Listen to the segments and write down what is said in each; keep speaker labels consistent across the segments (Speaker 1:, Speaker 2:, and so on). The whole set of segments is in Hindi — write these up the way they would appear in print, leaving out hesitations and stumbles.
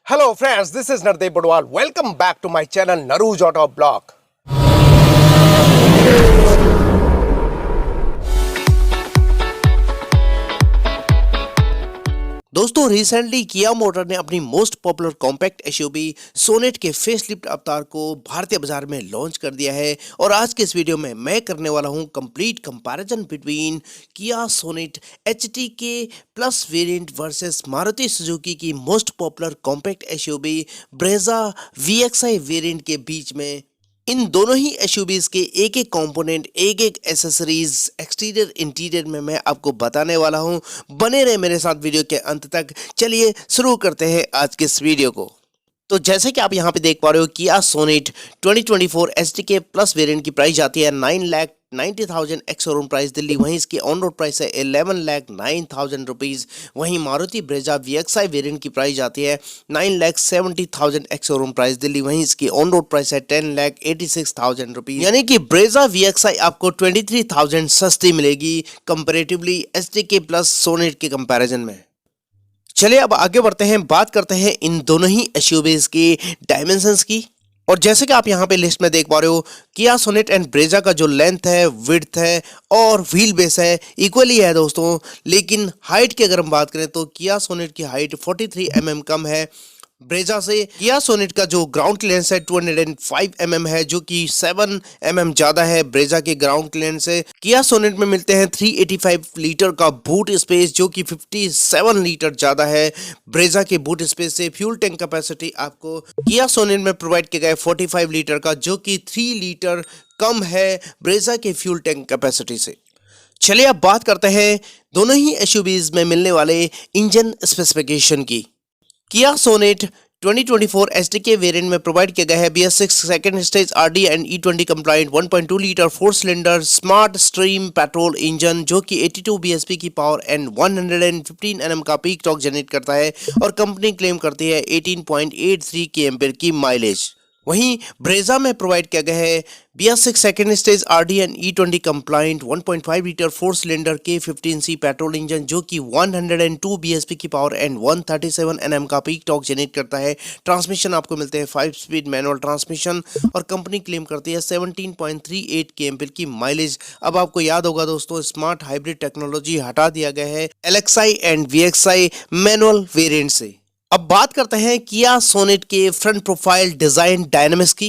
Speaker 1: Hello friends, this is Nardeep Budwal. Welcome back to my channel Naruj Auto Blog. दोस्तों रिसेंटली किया मोटर ने अपनी most popular compact SUV Sonet के फेसलिफ्ट अवतार को भारतीय बाजार में लॉन्च कर दिया है और आज के इस वीडियो में मैं करने वाला हूं complete comparison between Kia Sonet HT K plus variant versus Maruti Suzuki की most popular compact SUV Brezza VXI variant के बीच में। इन दोनों ही एसयूवीज के एक एक कंपोनेंट, एक एक एसेसरीज, एक्सटीरियर इंटीरियर में मैं आपको बताने वाला हूं। बने रहे मेरे साथ वीडियो के अंत तक। चलिए शुरू करते हैं आज के इस वीडियो को। तो जैसे कि आप यहां पे देख पा रहे हो, किया सोनेट 2024 एचटी प्लस वेरिएंट की प्राइस जाती है 9,90,000 एक्स शोरूम प्राइस दिल्ली। वहीं इसकी ऑन रोड प्राइस है 11,09,000 रुपीज़। वहीं मारुति ब्रेजा वीएक्सआई वेरिएंट की प्राइस जाती है 9,70,000 एक्स शोरूम प्राइस दिल्ली। वहीं इसकी ऑन रोड प्राइस है 10,86,000 रुपीज़। यानी कि ब्रेजा वीएक्सआई आपको 23,000 सस्ती मिलेगी कंपेरेटिवली एचटी प्लस सोनेट के कंपैरिजन में। चलिए अब आगे बढ़ते हैं, बात करते हैं इन दोनों ही एसयूवीज की डायमेंशंस की। और जैसे कि आप यहाँ पे लिस्ट में देख पा रहे हो, किया सोनेट एंड ब्रेजा का जो लेंथ है, विड्थ है और व्हील बेस है इक्वली है दोस्तों। लेकिन हाइट की अगर हम बात करें तो किया सोनेट की हाइट 43 mm कम है ब्रेजा से। किया सोनेट का जो ग्राउंड क्लियरेंस है 205 mm है, जो कि 7 mm ज्यादा है ब्रेजा के ग्राउंड क्लियरेंस से। किया सोनेट में मिलते हैं 385 लीटर का बूट स्पेस, जो कि 57 लीटर ज्यादा है ब्रेजा के बूट स्पेस से। फ्यूल टैंक कैपेसिटी आपको किया सोनेट में प्रोवाइड किया गया है 45 लीटर का, जो कि 3 लीटर कम है ब्रेजा के फ्यूल टैंक कैपेसिटी से। चलिए अब बात करते हैं दोनों ही एसयूवीज में मिलने वाले इंजन स्पेसिफिकेशन की। किया सोनेट 2024 एचटी वेरिएंट में प्रोवाइड किया गया है BS6 second stage RD and E20 compliant 1.2 litre 4 cylinder smart stream petrol engine, जो कि 82 bhp की पावर एंड 115 Nm का पीक टॉर्क जनरेट करता है और कंपनी क्लेम करती है 18.83 kmph की माइलेज। वहीं ब्रेजा में प्रोवाइड किया गया है BS6 second stage RD and E20 compliant 1.5 litre 4 cylinder K15C petrol engine, जो कि 102 bhp की पावर एंड 137 Nm का पीक टॉर्क जनरेट करता है। ट्रांसमिशन आपको मिलते हैं 5 स्पीड मैनुअल ट्रांसमिशन और कंपनी क्लेम करती है 17.38 kmph की माइलेज। अब आपको याद होगा दोस्तों, स्मार्ट हाइब्रिड टेक्नोलॉजी हटा दिया गया है LXI and VXI manual variant से। अब बात करते हैं किया सोनेट के फ्रंट प्रोफाइल डिजाइन डायनामिक्स की।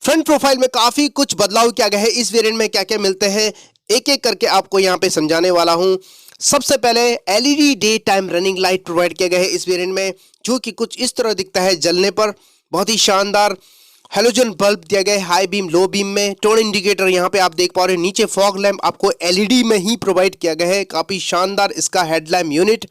Speaker 1: फ्रंट प्रोफाइल में काफी कुछ बदलाव किया गया है। इस वेरिएंट में क्या क्या मिलते हैं एक एक करके आपको यहाँ पे समझाने वाला हूँ। सबसे पहले LED day time running light provide किया गया है इस वेरिएंट में, जो कि कुछ इस तरह दिखता है जलने पर, बहुत ही शानदार। हेलोजन बल्ब दिया गया है हाई बीम लो बीम में। टोन इंडिकेटर यहाँ पे आप देख पा रहे हो। नीचे फॉग लैम्प आपको LED में ही प्रोवाइड किया गया है, काफी शानदार इसका हेडलैम्प यूनिट,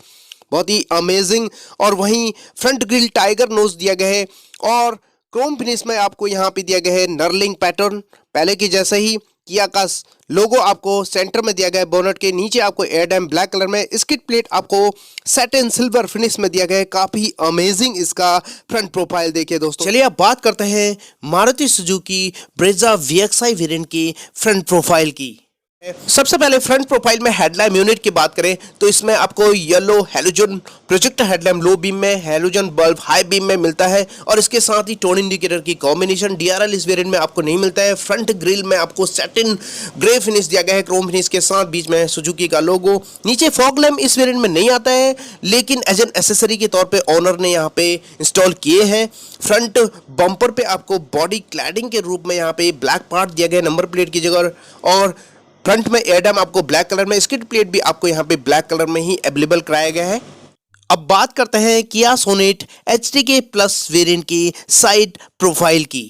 Speaker 1: बहुत ही अमेजिंग। और वहीं फ्रंट ग्रिल टाइगर नोज दिया गया है और क्रोम फिनिश में आपको यहाँ पे दिया गया है नर्लिंग पैटर्न, पहले की जैसे ही। किया का लोगो आपको सेंटर में दिया गया है बोनट के नीचे, आपको एयर डैम ब्लैक कलर में। स्किड प्लेट आपको सैटिन सिल्वर फिनिश में दिया गया है, काफी अमेजिंग इसका फ्रंट प्रोफाइल देखिए दोस्तों। चलिए अब बात करते हैं Maruti Suzuki Brezza VXI variant की फ्रंट प्रोफाइल की। सबसे पहले फ्रंट प्रोफाइल में हेडलैम्प यूनिट की बात करें तो इसमें आपको yellow halogen projector headlamp low beam में, हेलोजन बल्ब हाई बीम में मिलता है और इसके साथ ही टोन इंडिकेटर की कॉम्बिनेशन। DRL इस वेरिएंट में आपको नहीं मिलता है। फ्रंट ग्रिल में आपको सैटिन ग्रे फिनिश दिया गया है क्रोम फिनिश के साथ, बीच में सुजुकी का लोगो। नीचे फॉग लैम्प इस वेरिएंट में नहीं आता है, लेकिन एज एन एसेसरी के तौर पे ओनर ने यहाँ पे इंस्टॉल किए हैं। फ्रंट बम्पर पे आपको बॉडी क्लैडिंग के रूप में यहाँ पे ब्लैक पार्ट दिया गया है नंबर प्लेट की जगह, और फ्रंट में एयर डैम आपको ब्लैक कलर में, स्किड प्लेट भी आपको यहाँ पे ब्लैक कलर में ही अवेलेबल कराया गया है। अब बात करते हैं किया सोनेट एचटी प्लस वेरिएंट की साइड प्रोफाइल की।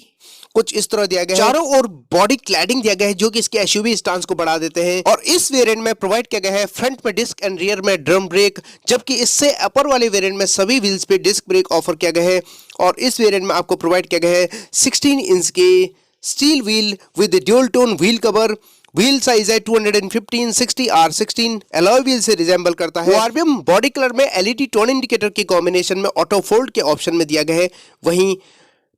Speaker 1: कुछ इस तरह दिया गया है, चारों ओर बॉडी क्लैडिंग दिया गया है, जो कि इसके एसयूवी स्टांस को बढ़ा देते हैं। और इस वेरिएंट में प्रोवाइड किया गया है फ्रंट में डिस्क एंड रियर में ड्रम ब्रेक, जबकि इससे अपर वाले वेरिएंट में सभी व्हील्स पे डिस्क ब्रेक ऑफर किया गया है। और इस वेरिएंट में आपको प्रोवाइड किया गया है 16 इंच के steel wheel with dual tone wheel cover. Wheel size है 215 60 R16, अलॉय व्हील से रिजेंबल करता है। आरबीएम बॉडी कलर में LED टोन इंडिकेटर की कॉम्बिनेशन में ऑटो फोल्ड के ऑप्शन में दिया गया है। वहीं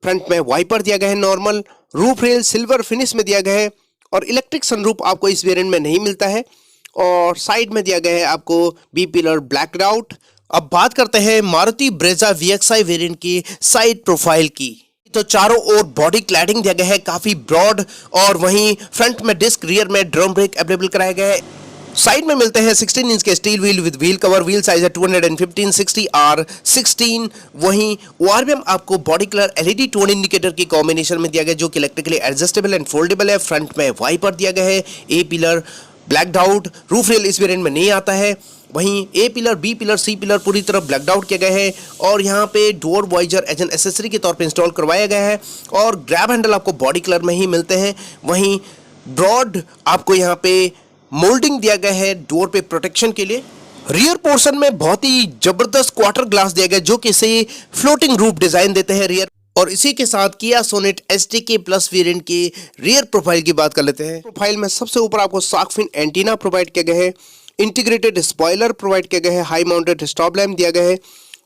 Speaker 1: फ्रंट में वाइपर दिया गया है normal, roof rail silver finish में दिया गया है और इलेक्ट्रिक सनरूफ आपको इस वेरिएंट में नहीं मिलता है। और साइड में दिया गया है आपको बी पिलर ब्लैक आउट अब बात करते हैं मारुति ब्रेजा VXI वेरिएंट की साइड प्रोफाइल की। तो चारों ओर बॉडी क्लैडिंग दिया गया है काफी ब्रॉड, और वहीं फ्रंट में डिस्क, रियर में ड्रम ब्रेक अवेलेबल कराया गया है। साइड में मिलते हैं 16 इंच के steel wheel with wheel cover, wheel size है 215 60R16। वहीं ORVM आपको body colour LED tone indicator की कॉम्बिनेशन में दिया गया जो कि इलेक्ट्रिकली एडजस्टेबल एंड फोल्डेबल है। फ्रंट में वाइपर दिया गया है, A pillar, black out, roof rail इस वेरिएंट में नहीं आता है। वहीं A pillar, B pillar, C pillar पूरी तरह ब्लैक आउट किया गया है, और यहाँ पे door visor as an accessory के तौर पे इंस्टॉल करवाया गया है, और ग्रैब हैंडल आपको बॉडी कलर में ही मिलते हैं। वहीं ब्रॉड आपको यहाँ पे मोल्डिंग दिया गया है डोर पे प्रोटेक्शन के लिए। रियर पोर्शन में बहुत ही जबरदस्त क्वार्टर ग्लास दिया गया जो कि इसे फ्लोटिंग रूफ डिजाइन देते हैं रियर। और इसी के साथ किया सोनेट STK प्लस वेरिएंट की रियर प्रोफाइल की बात कर लेते हैं। प्रोफाइल में सबसे ऊपर आपको शार्क फिन एंटीना प्रोवाइड किया गया है, इंटीग्रेटेड स्पॉइलर प्रोवाइड किया गया है, हाई माउंटेड स्टॉप लैम्प दिया गया है,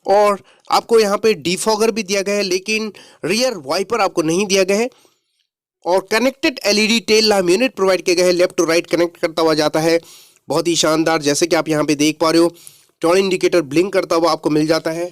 Speaker 1: और आपको यहाँ पे डिफॉगर भी दिया गया है, लेकिन रियर वाइपर आपको नहीं दिया गया है। और connected LED tail lamp unit provide किया गया है, लेफ्ट टू राइट कनेक्ट करता हुआ जाता है, बहुत ही शानदार। जैसे कि आप यहाँ पे देख पा रहे हो, टर्न इंडिकेटर ब्लिंक करता हुआ आपको मिल जाता है।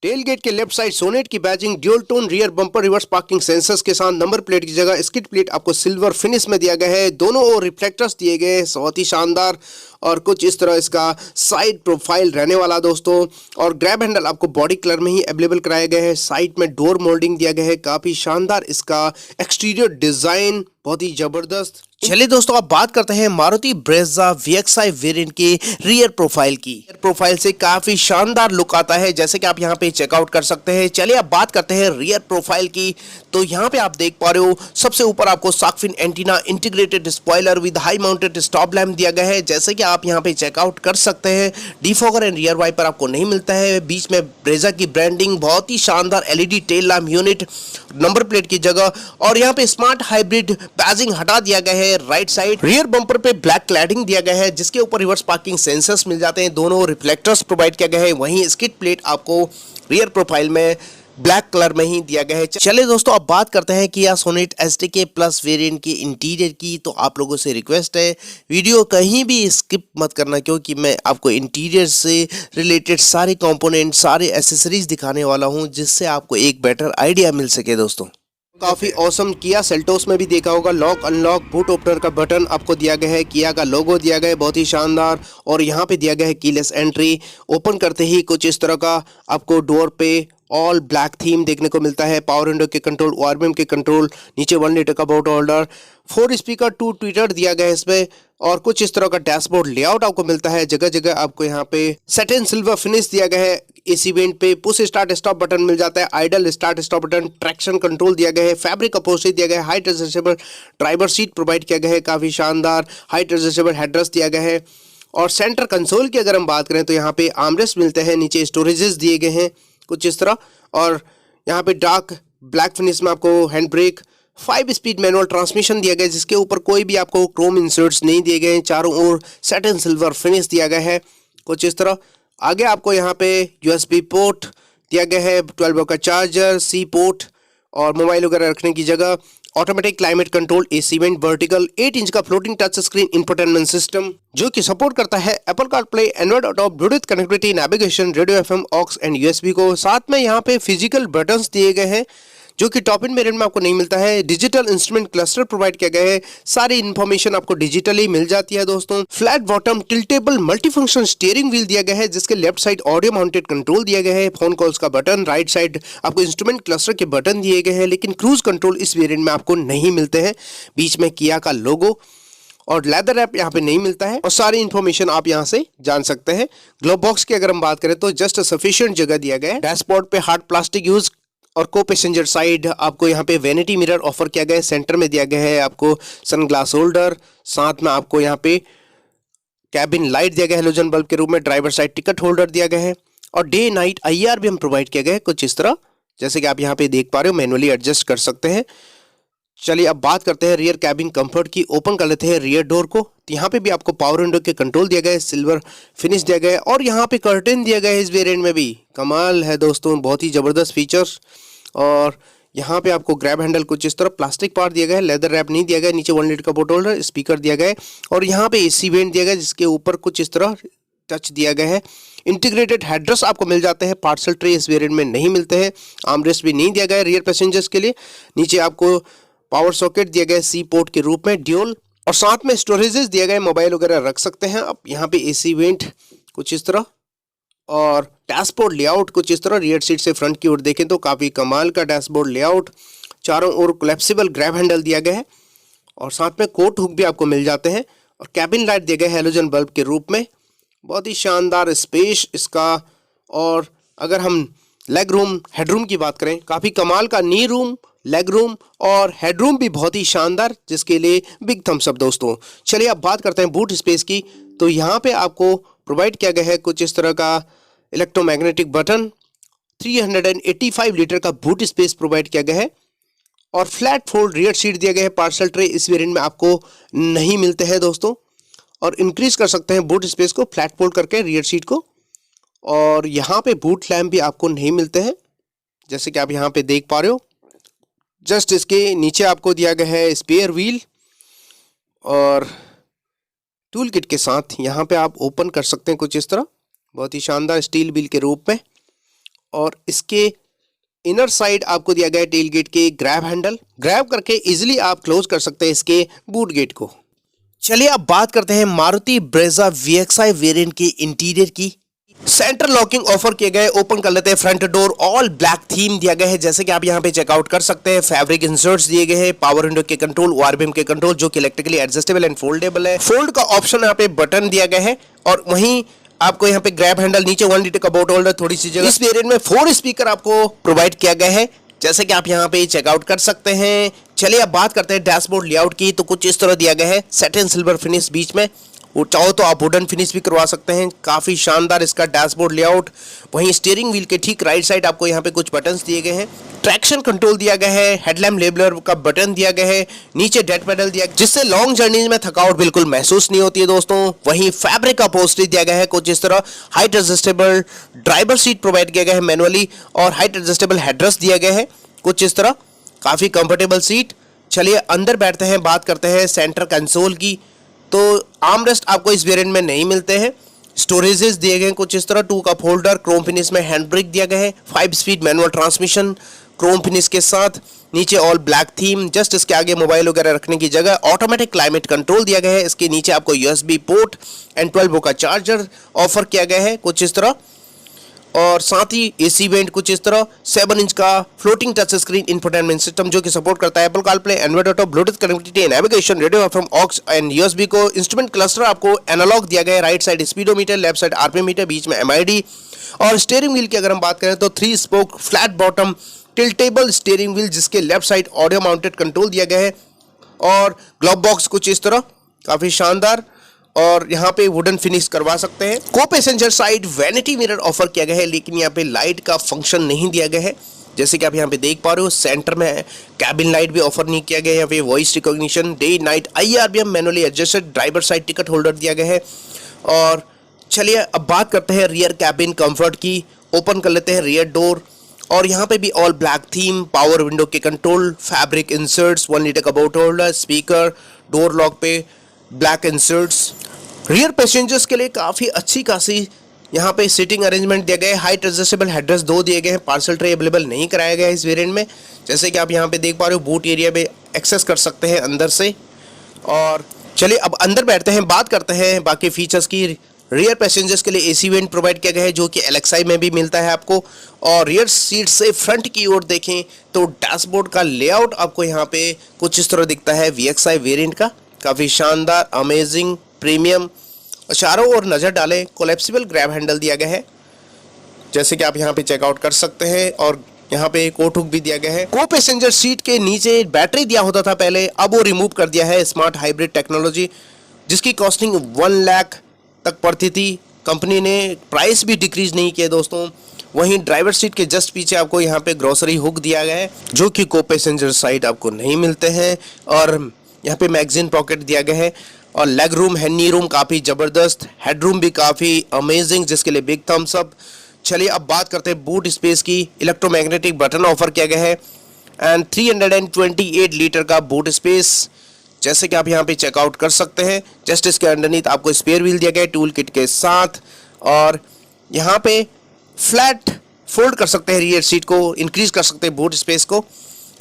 Speaker 1: टेल गेट के लेफ्ट साइड सोनेट की badging, dual tone rear bumper, reverse parking sensors के साथ नंबर प्लेट की जगह स्किड प्लेट आपको सिल्वर फिनिश में दिया गया है। दोनों ओर रिफ्लेक्टर्स दिए गए हैं, बहुत ही शानदार। और कुछ इस तरह इसका साइड प्रोफाइल रहने वाला दोस्तों। और ग्रैब हैंडल आपको बॉडी कलर में ही अवेलेबल कराया गया है। साइड में डोर मोल्डिंग दिया गया है, काफी शानदार इसका एक्सटीरियर डिजाइन, बहुत ही जबरदस्त। चलिए दोस्तों, अब बात करते हैं मारुति ब्रेजा VXI वेरिएंट की रियर प्रोफाइल की। प्रोफाइल से काफी शानदार लुक आता है, जैसे कि आप यहाँ पे चेकआउट कर सकते हैं। चलिए अब बात करते हैं रियर प्रोफाइल की। तो यहाँ पे आप देख पा रहे हो, सबसे ऊपर आपको shark fin antenna, integrated spoiler with high mounted stop lamp दिया गया है, जैसे कि आप यहाँ पे चेकआउट कर सकते हैं। डिफॉगर एंड रियर वाइपर आपको नहीं मिलता है। बीच में ब्रेजा की ब्रांडिंग, बहुत ही शानदार LED tail lamp unit number plate की जगह, और यहाँ पे स्मार्ट हाइब्रिड बैजिंग हटा दिया गया है। राइट साइड रियर बम्पर पे ब्लैक क्लैडिंग दिया गया है, जिसके ऊपर रिवर्स पार्किंग सेंसर्स मिल जाते हैं, दोनों रिफ्लेक्टर्स प्रोवाइड किया गया है। वहीं स्किड प्लेट आपको रियर प्रोफाइल में ब्लैक कलर में ही दिया गया है। चलिए दोस्तों, अब बात करते हैं किया सोनेट STK प्लस वेरिएंट की इंटीरियर की। तो आप लोगों से रिक्वेस्ट है, वीडियो कहीं भी स्किप मत करना, क्योंकि मैं आपको इंटीरियर से रिलेटेड सारे कंपोनेंट, सारे एसेसरीज दिखाने वाला हूं, जिससे आपको एक बेटर आइडिया मिल सके दोस्तों। काफ़ी औसम किया सेल्टोस में भी देखा होगा, लॉक अनलॉक बूट ओपनर का बटन आपको दिया गया है, किया का लोगो दिया गया है, बहुत ही शानदार। और यहाँ पे दिया गया है कीलेस एंट्री। ओपन करते ही कुछ इस तरह का आपको डोर पे ऑल ब्लैक थीम देखने को मिलता है। पावर विंडो के कंट्रोल, ORVM के कंट्रोल, नीचे 1 लीटर का बोट होल्डर, 4 स्पीकर, 2 ट्विटर दिया गया है इसमें, और कुछ इस तरह का डैशबोर्ड लेआउट आपको मिलता है। जगह जगह आपको यहाँ पे सैटिन सिल्वर फिनिश दिया गया है। AC वेंट पे पुश स्टार्ट स्टॉप बटन मिल जाता है, idol start stop button, traction control दिया गया है, फैब्रिक अपहोल्स्ट्री दिया गया है, height adjustable driver seat provide किया गया है, काफ़ी शानदार हाइट एडजस्टेबल हेडरेस्ट दिया गया है। और सेंटर कंसोल की अगर हम बात करें तो यहाँ पे आर्मरेस्ट मिलते हैं, नीचे स्टोरेजेस दिए गए हैं कुछ इस तरह, और यहाँ पे डार्क ब्लैक फिनिश में आपको hand brake, 5 speed manual transmission दिया गया है, जिसके ऊपर कोई भी आपको क्रोम इंसर्ट्स नहीं दिए गए हैं। चारों ओर सैटिन सिल्वर फिनिश दिया गया है कुछ इस तरह। आगे आपको यहाँ पे USB पोर्ट दिया गया है, 12 वोल्ट का चार्जर, C पोर्ट और मोबाइल वगैरह रखने की जगह, automatic climate control, AC vent, vertical, 8 inch का floating touch screen infotainment system जो कि सपोर्ट करता है Apple CarPlay, Android auto, Bluetooth connectivity, navigation, radio FM, aux and USB को। साथ में यहाँ पे फिजिकल बटन्स दिए गए हैं जो कि टॉप इन वेरिएंट में आपको नहीं मिलता है। डिजिटल इंस्ट्रूमेंट क्लस्टर प्रोवाइड किया गया है, सारी इन्फॉर्मेशन आपको डिजिटली मिल जाती है दोस्तों। Flat bottom tiltable multifunction steering wheel दिया गया है, जिसके left side audio mounted control दिया गया है, फोन कॉल्स का बटन, राइट साइड आपको इंस्ट्रूमेंट क्लस्टर के बटन दिए गए हैं, लेकिन क्रूज कंट्रोल इस वेरिएंट में आपको नहीं मिलते हैं। बीच में किया का लोगो और लेदर रैप यहाँ पे नहीं मिलता है, और सारी इन्फॉर्मेशन आप यहाँ से जान सकते हैं। ग्लोव बॉक्स की अगर हम बात करें तो जस्ट सफिशिएंट जगह दिया गया है। डैशबोर्ड पे हार्ड प्लास्टिक यूज, और को पैसेंजर साइड आपको यहाँ पे वैनिटी मिरर ऑफर किया गया है। सेंटर में दिया गया है आपको सनग्लास होल्डर, साथ में आपको यहाँ पे कैबिन लाइट दिया गया है हेलोजन बल्ब के रूप में, ड्राइवर साइड टिकट होल्डर दिया गया है, और डे नाइट IR भी हम प्रोवाइड किया गया है कुछ इस तरह, जैसे कि आप यहाँ पे देख पा रहे हो, मैनुअली एडजस्ट कर सकते हैं। चलिए अब बात करते हैं रियर कैबिन कंफर्ट की। ओपन कर लेते हैं रियर डोर को, तो यहाँ पे भी आपको पावर विंडो के कंट्रोल दिया गया है, सिल्वर फिनिश दिया गया है, और यहाँ पे कर्टेन दिया गया है इस वेरिएंट में भी। कमाल है दोस्तों, बहुत ही ज़बरदस्त फीचर्स। और यहाँ पे आपको ग्रैब हैंडल कुछ इस तरह प्लास्टिक पार्ट दिया गया है, लेदर रैप नहीं दिया गया, नीचे 1 लीटर का बोट होल्डर, स्पीकर दिया गया है, और यहाँ पे AC वेंट दिया गया है, जिसके ऊपर कुछ इस तरह टच दिया गया है। इंटीग्रेटेड हेडरेस्ट आपको मिल जाते हैं, पार्सल ट्रे इस वेरिएंट में नहीं मिलते हैं। आर्मरेस्ट भी नहीं दिया गया है रियर पैसेंजर्स के लिए। नीचे आपको पावर सॉकेट दिया गया है सी पोर्ट के रूप में ड्यूल, और साथ में स्टोरेजेस दिया गया है, मोबाइल वगैरह रख सकते हैं। अब यहाँ पे एसी वेंट कुछ इस तरह और डैशबोर्ड लेआउट कुछ इस तरह। रियर सीट से फ्रंट की ओर देखें तो काफ़ी कमाल का डैशबोर्ड लेआउट। चारों ओर कोलैप्सिबल ग्रैब हैंडल दिया गया है और साथ में कोट हुक भी आपको मिल जाते हैं, और कैबिन लाइट दिया गया है हेलोजन बल्ब के रूप में। बहुत ही शानदार स्पेस इसका। और अगर हम लेग रूम हेडरूम की बात करें, काफ़ी कमाल का नी रूम, लेग रूम और हेडरूम भी बहुत ही शानदार, जिसके लिए बिग थम्स अप दोस्तों। चलिए अब बात करते हैं बूट स्पेस की। तो यहाँ पे आपको प्रोवाइड किया गया है कुछ इस तरह का इलेक्ट्रोमैग्नेटिक बटन। 385 लीटर का बूट स्पेस प्रोवाइड किया गया है और फ्लैट फोल्ड रियर सीट दिया गया है। पार्सल ट्रे इस वेरिएंट में आपको नहीं मिलते हैं दोस्तों, और इंक्रीज कर सकते हैं बूट स्पेस को फ्लैट फोल्ड करके रियर सीट को। और यहाँ पे बूट लैम्प भी आपको नहीं मिलते हैं, जैसे कि आप यहाँ पे देख पा रहे हो। जस्ट इसके नीचे आपको दिया गया है स्पेयर व्हील, और टूल किट के साथ यहाँ पे आप ओपन कर सकते हैं कुछ इस तरह, बहुत ही शानदार स्टील व्हील के रूप में। और इसके इनर साइड आपको दिया गया है टेल गेट के ग्रैब हैंडल, ग्रैब करके इजीली आप क्लोज कर सकते हैं इसके बूट गेट को। चलिए अब बात करते हैं मारुति ब्रेजा VXI वेरिएंट के इंटीरियर की। सेंटर लॉकिंग ऑफर किए गए, ओपन कर लेते हैं front door. All black theme दिया गया है, जैसे कि आप यहाँ पे चेकआउट कर सकते हैं। फैब्रिक इंसर्ट्स दिए गए हैं, पावर विंडो के कंट्रोल, ORVM के कंट्रोल जो कि इलेक्ट्रिकली एडजस्टेबल एंड फोल्डेबल है। फोल्ड का ऑप्शन यहाँ पे बटन दिया गया है, और वहीं आपको यहाँ पे ग्रैब हैंडल, नीचे 1 लीटर का बोट होल्डर, थोड़ी सी जगह। इस वेरिएंट में 4 स्पीकर आपको प्रोवाइड किया गया है, जैसे कि आप यहाँ पे चेकआउट कर सकते हैं। चलिए अब बात करते हैं डैशबोर्ड लेआउट की। तो कुछ इस तरह दिया गया है, सैटिन सिल्वर फिनिश बीच में, वो चाहो तो आप वुडन फिनिश भी करवा सकते हैं। काफ़ी शानदार इसका डैशबोर्ड लेआउट। वहीं स्टीयरिंग व्हील के ठीक राइट साइड आपको यहाँ पे कुछ बटन्स दिए गए हैं। ट्रैक्शन कंट्रोल दिया गया है, हेडलैम्प लेबलर का बटन दिया गया है, नीचे डेड पेडल दिया, जिससे लॉन्ग जर्नी में थकावट बिल्कुल महसूस नहीं होती है दोस्तों। वहीं फैब्रिक का पोस्टरी दिया गया है कुछ इस तरह। Height adjustable driver seat provide किया गया है मैनुअली, और हाइट एडजस्टेबल हेडरेस्ट दिया गया है कुछ इस तरह, काफ़ी कंफर्टेबल सीट। चलिए अंदर बैठते हैं, बात करते हैं सेंटर कंसोल की। तो आर्मरेस्ट आपको इस वेरिएंट में नहीं मिलते हैं। स्टोरेजेस दिए गए हैं कुछ इस तरह, 2 कप होल्डर, क्रोम फिनिश में हैंड ब्रेक दिया गया है, 5 speed manual transmission Chrome finish के साथ। नीचे ऑल ब्लैक थीम, जस्ट इसके आगे मोबाइल वगैरह रखने की जगह। ऑटोमेटिक क्लाइमेट कंट्रोल दिया गया है, इसके नीचे आपको USB पोर्ट एंड 12 वोल्ट का चार्जर ऑफर किया गया है कुछ इस तरह, और साथ ही AC वेंट कुछ इस तरह। 7 इंच का floating touch screen infotainment system जो कि सपोर्ट करता है Apple CarPlay, Android auto, Bluetooth connectivity, navigation, radio from aux and USB को। इंस्ट्रूमेंट क्लस्टर आपको एनालॉग दिया गया है, right side speedometer, left side RPM meter, बीच में MID। और स्टीयरिंग व्हील की अगर हम बात करें तो 3 spoke flat bottom tiltable steering wheel, जिसके left side audio mounted control दिया गया है, और ग्लव बॉक्स कुछ इस तरह, काफ़ी शानदार। और यहाँ पे वुडन फिनिश करवा सकते हैं। को passenger side vanity mirror offer किया गया है, लेकिन यहाँ पे लाइट का फंक्शन नहीं दिया गया है, जैसे कि आप यहाँ पे देख पा रहे हो। सेंटर में कैबिन लाइट भी ऑफर नहीं किया गया है। यहाँ पे voice recognition, day night IRBM manually adjusted, driver side ticket holder दिया गया है। और चलिए अब बात करते हैं रियर कैबिन कंफर्ट की। ओपन कर लेते हैं रियर डोर, और यहाँ पे भी all black theme, power window के कंट्रोल, फैब्रिक इंसर्ट्स, 1 लीटर का boat holder, speaker, door lock पे ब्लैक इंसर्ट्स। रियर पैसेंजर्स के लिए काफ़ी अच्छी खासी यहाँ पे सीटिंग अरेंजमेंट दिया गया है। हाइट एडजस्टेबल हेडरेस्ट 2 दिए गए हैं। पार्सल ट्रे अवेलेबल नहीं कराया गया है इस वेरिएंट में, जैसे कि आप यहाँ पे देख पा रहे हो। बूट एरिया में एक्सेस कर सकते हैं अंदर से। और चलिए अब अंदर बैठते हैं, बात करते हैं बाकी फीचर्स की। रियर पैसेंजर्स के लिए AC वेंट प्रोवाइड किया गया है, जो कि LXI में भी मिलता है आपको। और रियर सीट से फ्रंट की ओर देखें तो डैशबोर्ड का लेआउट आपको यहाँ पे कुछ इस तरह दिखता है VXI वेरिएंट का, काफ़ी शानदार, अमेजिंग, प्रीमियम। और चारों ओर नज़र डालें, कोलैप्सिबल ग्रैब हैंडल दिया गया है, जैसे कि आप यहाँ पे चेकआउट कर सकते हैं। और यहाँ पे कोट हुक भी दिया गया है। को पैसेंजर सीट के नीचे बैटरी दिया होता था पहले, अब वो रिमूव कर दिया है। स्मार्ट हाइब्रिड टेक्नोलॉजी, जिसकी कॉस्टिंग 1 लाख तक पड़ती थी। कंपनी ने प्राइस भी डिक्रीज नहीं किया दोस्तों। वहीं ड्राइवर सीट के जस्ट पीछे आपको यहाँ पे ग्रोसरी हुक दिया गया है, जो कि को पैसेंजर साइड आपको नहीं मिलते हैं। और यहाँ पे मैगजीन पॉकेट दिया गया है। और लेग रूम है, नी रूम काफ़ी ज़बरदस्त, हेड रूम भी काफ़ी अमेजिंग, जिसके लिए बिग थम्स अप। चलिए अब बात करते हैं बूट स्पेस की। इलेक्ट्रोमैग्नेटिक बटन ऑफर किया गया है एंड 328 लीटर का बूट स्पेस। जैसे कि आप यहाँ पे चेकआउट कर सकते हैं। जस्ट इसके अंडरनीथ आपको स्पेयर व्हील दिया गया है टूल किट के साथ, और यहाँ पे फ्लैट फोल्ड कर सकते हैं रियर सीट को, इंक्रीज कर सकते हैं बूट स्पेस को,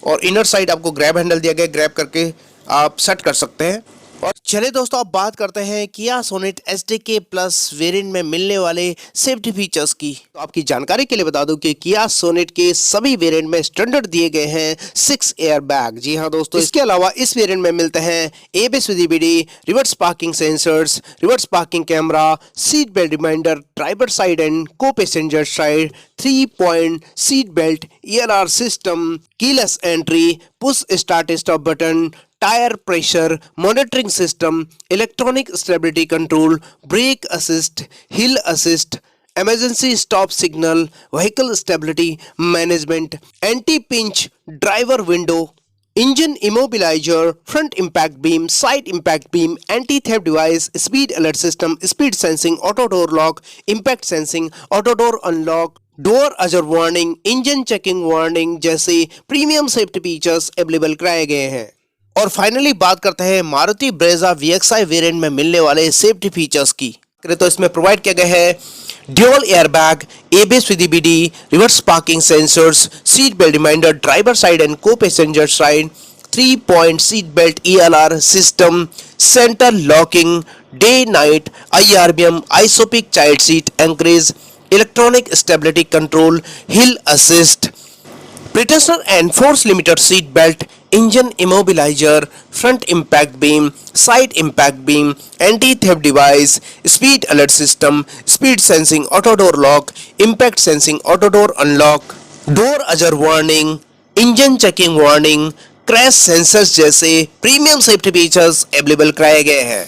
Speaker 1: और इनर साइड आपको ग्रैब हैंडल दिया गया है, ग्रैब करके आप सेट कर सकते हैं। और चलिए दोस्तों, अब बात करते हैं किया सोनेट SDK प्लस वेरिएंट में मिलने वाले सेफ्टी फीचर्स की। तो आपकी जानकारी के लिए बता दूं कि किया सोनेट के सभी वेरिएंट में स्टैंडर्ड दिए गए हैं 6 एयर बैग। जी हाँ दोस्तों, इसके अलावा इस वेरिएंट में मिलते हैं ABS with EBD, reverse parking sensors, reverse parking camera, seat belt reminder, driver side and को passenger side, 3-point seat belt, ELR system, keyless entry, push start stop button, tyre pressure monitoring system, electronic stability control, brake assist, hill assist, emergency stop signal, vehicle stability management, anti pinch driver window, engine immobiliser, front impact beam, side impact beam, anti theft device, speed alert system, speed sensing, auto door lock, impact sensing, auto door unlock, door अजर वार्निंग, इंजन चेकिंग वार्निंग जैसे प्रीमियम सेफ्टी फीचर्स अवेलेबल कराए गए हैं। और फाइनली बात करते हैं मारुति ब्रेजा VXI वेरिएंट में मिलने वाले सेफ्टी फीचर्स की। तो इसमें प्रोवाइड किया गया है dual airbag, ABS with EBD, reverse parking sensors, seat belt reminder, driver side and को passenger side, 3-point seat belt, ELR system, centre locking, day night IRBM, ISOFIX child seat anchorage, electronic stability control, hill assist, pretensioner and force limiter seat belt, engine immobiliser, front impact beam, side impact beam, anti theft device, speed alert system, speed sensing auto door lock, impact sensing auto door unlock, door अजर warning, engine checking warning, crash sensors जैसे प्रीमियम सेफ्टी फीचर्स अवेलेबल कराए गए हैं।